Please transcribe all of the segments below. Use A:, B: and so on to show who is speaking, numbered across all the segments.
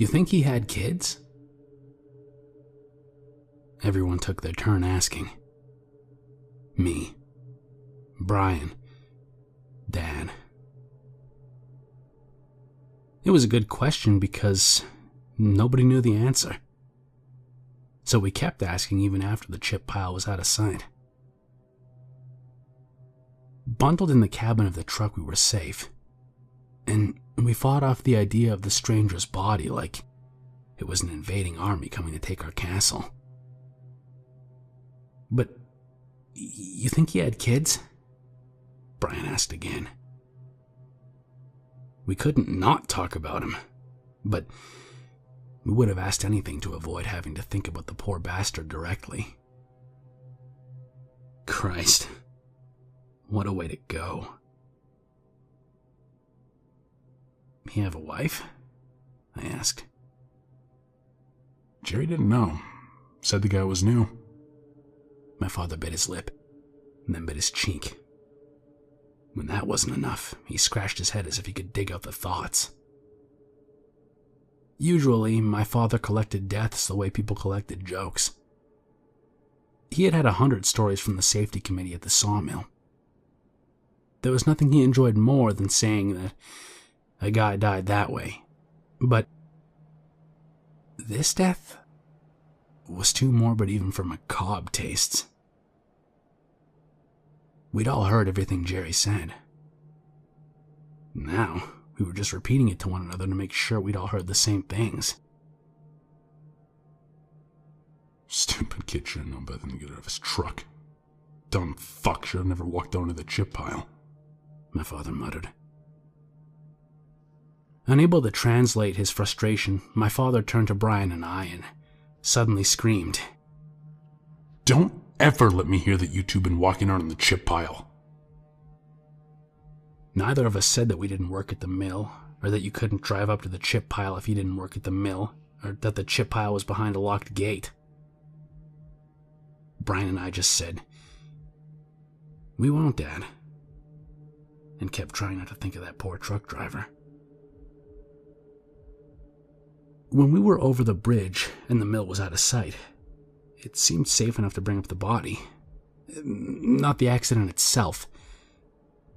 A: You think he had kids? Everyone took their turn asking. Me, Brian, Dad. It was a good question because nobody knew the answer. So we kept asking even after the chip pile was out of sight. Bundled in the cabin of the truck, we were safe. And we fought off the idea of the stranger's body like it was an invading army coming to take our castle. But you think he had kids? Brian asked again. We couldn't not talk about him, but we would have asked anything to avoid having to think about the poor bastard directly. Christ, what a way to go. He have a wife? I asked.
B: Jerry didn't know. Said the guy was new.
A: My father bit his lip, and then bit his cheek. When that wasn't enough, he scratched his head as if he could dig out the thoughts. Usually, my father collected deaths the way people collected jokes. He had 100 stories from the safety committee at the sawmill. There was nothing he enjoyed more than saying that a guy died that way. But this death was too morbid even for macabre tastes. We'd all heard everything Jerry said. Now, we were just repeating it to one another to make sure we'd all heard the same things.
B: Stupid kid should have known better than to get out of his truck. Dumb fuck should have never walked down to the chip pile,
A: my father muttered. Unable to translate his frustration, my father turned to Brian and I and suddenly screamed,
B: "Don't ever let me hear that you two been walking out on the chip pile."
A: Neither of us said that we didn't work at the mill, or that you couldn't drive up to the chip pile if you didn't work at the mill, or that the chip pile was behind a locked gate. Brian and I just said, "We won't, Dad," and kept trying not to think of that poor truck driver. When we were over the bridge and the mill was out of sight, it seemed safe enough to bring up the body. Not the accident itself,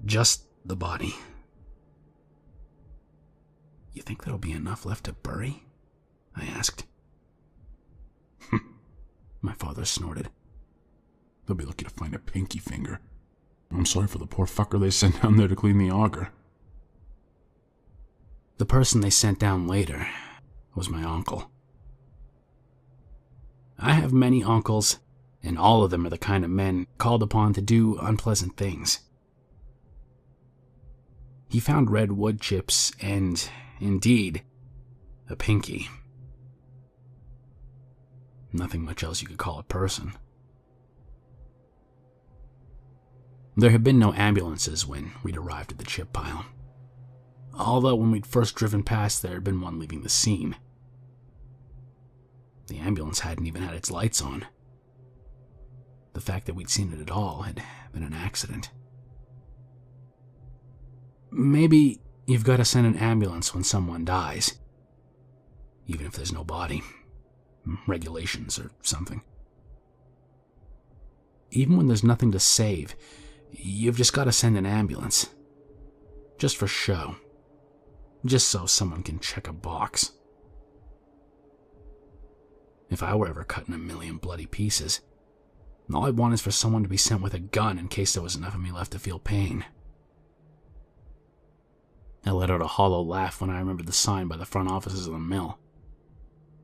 A: just the body. You think there'll be enough left to bury? I asked. My father snorted.
B: They'll be lucky to find a pinky finger. I'm sorry for the poor fucker they sent down there to clean the auger.
A: The person they sent down later was my uncle. I have many uncles, and all of them are the kind of men called upon to do unpleasant things. He found red wood chips and, indeed, a pinky. Nothing much else you could call a person. There had been no ambulances when we'd arrived at the chip pile, although when we'd first driven past there had been one leaving the scene. The ambulance hadn't even had its lights on. The fact that we'd seen it at all had been an accident. Maybe you've got to send an ambulance when someone dies, even if there's no body. Regulations or something. Even when there's nothing to save, you've just got to send an ambulance. Just for show. Just so someone can check a box. If I were ever cut in a million bloody pieces, all I'd want is for someone to be sent with a gun in case there was enough of me left to feel pain. I let out a hollow laugh when I remembered the sign by the front offices of the mill.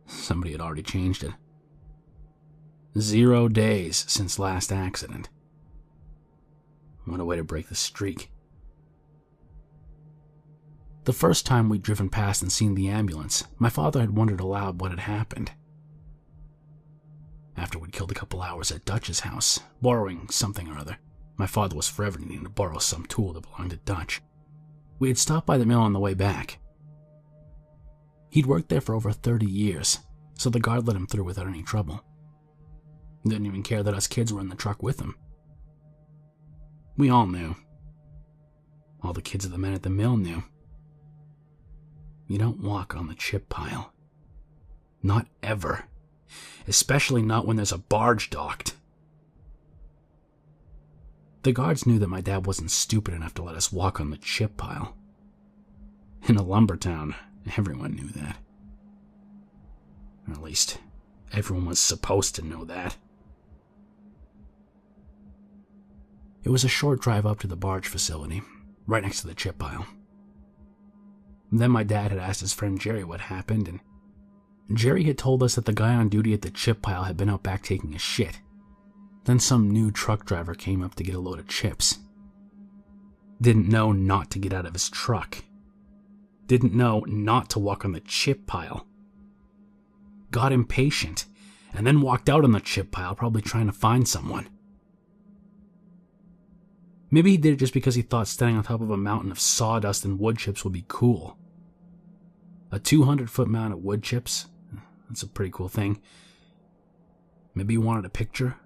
A: Somebody had already changed it. 0 days since last accident. What a way to break the streak. The first time we'd driven past and seen the ambulance, my father had wondered aloud what had happened. After we'd killed a couple hours at Dutch's house, borrowing something or other, my father was forever needing to borrow some tool that belonged to Dutch. We had stopped by the mill on the way back. He'd worked there for over 30 years, so the guard let him through without any trouble. Didn't even care that us kids were in the truck with him. We all knew. All the kids of the men at the mill knew. You don't walk on the chip pile Not ever. Especially not when there's a barge docked. The guards knew that my dad wasn't stupid enough to let us walk on the chip pile. In a lumber town, everyone knew that. Or at least, everyone was supposed to know that. It was a short drive up to the barge facility, right next to the chip pile. Then my dad had asked his friend Jerry what happened, and Jerry had told us that the guy on duty at the chip pile had been out back taking a shit. Then some new truck driver came up to get a load of chips. Didn't know not to get out of his truck. Didn't know not to walk on the chip pile. Got impatient, and then walked out on the chip pile, probably trying to find someone. Maybe he did it just because he thought standing on top of a mountain of sawdust and wood chips would be cool. A 200-foot mountain of wood chips? That's a pretty cool thing. Maybe he wanted a picture?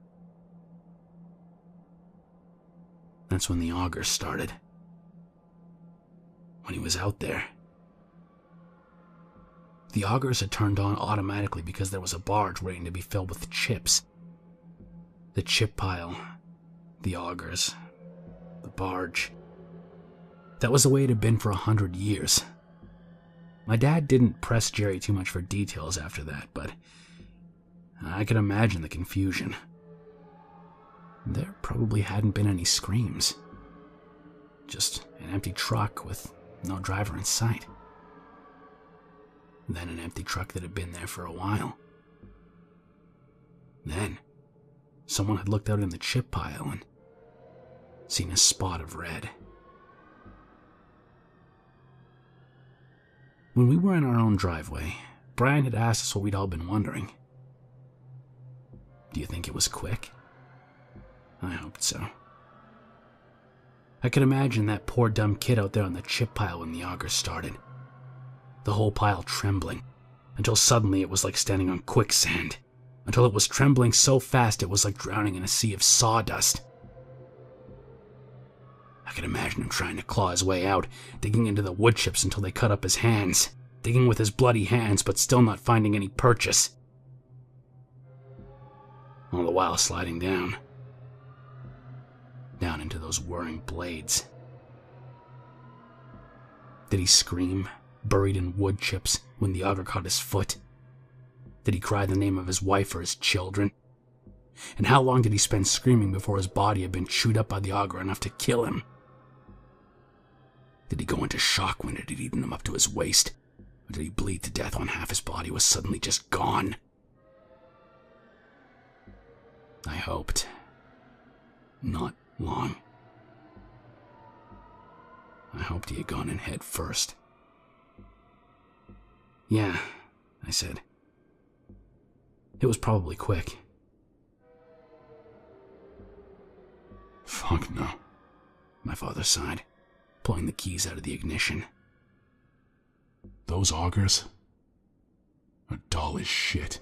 A: That's when the augers started. When he was out there. The augers had turned on automatically because there was a barge waiting to be filled with chips. The chip pile, the augers, the barge. That was the way it had been for 100 years. My dad didn't press Jerry too much for details after that, but I could imagine the confusion. There probably hadn't been any screams. Just an empty truck with no driver in sight. Then an empty truck that had been there for a while. Then, someone had looked out in the chip pile and seen a spot of red. When we were in our own driveway, Brian had asked us what we'd all been wondering. Do you think it was quick? I hoped so. I could imagine that poor dumb kid out there on the chip pile when the augers started. The whole pile trembling, until suddenly it was like standing on quicksand, until it was trembling so fast it was like drowning in a sea of sawdust. I could imagine him trying to claw his way out, digging into the wood chips until they cut up his hands, digging with his bloody hands but still not finding any purchase. All the while sliding down into those whirring blades. Did he scream, buried in wood chips, when the auger caught his foot? Did he cry the name of his wife or his children? And how long did he spend screaming before his body had been chewed up by the auger enough to kill him? Did he go into shock when it had eaten him up to his waist? Or did he bleed to death when half his body was suddenly just gone? I hoped. Not long. I hoped he had gone in head first. Yeah, I said. It was probably quick.
B: Fuck no,
A: my father sighed, pulling the keys out of the ignition.
B: Those augers are dull as shit.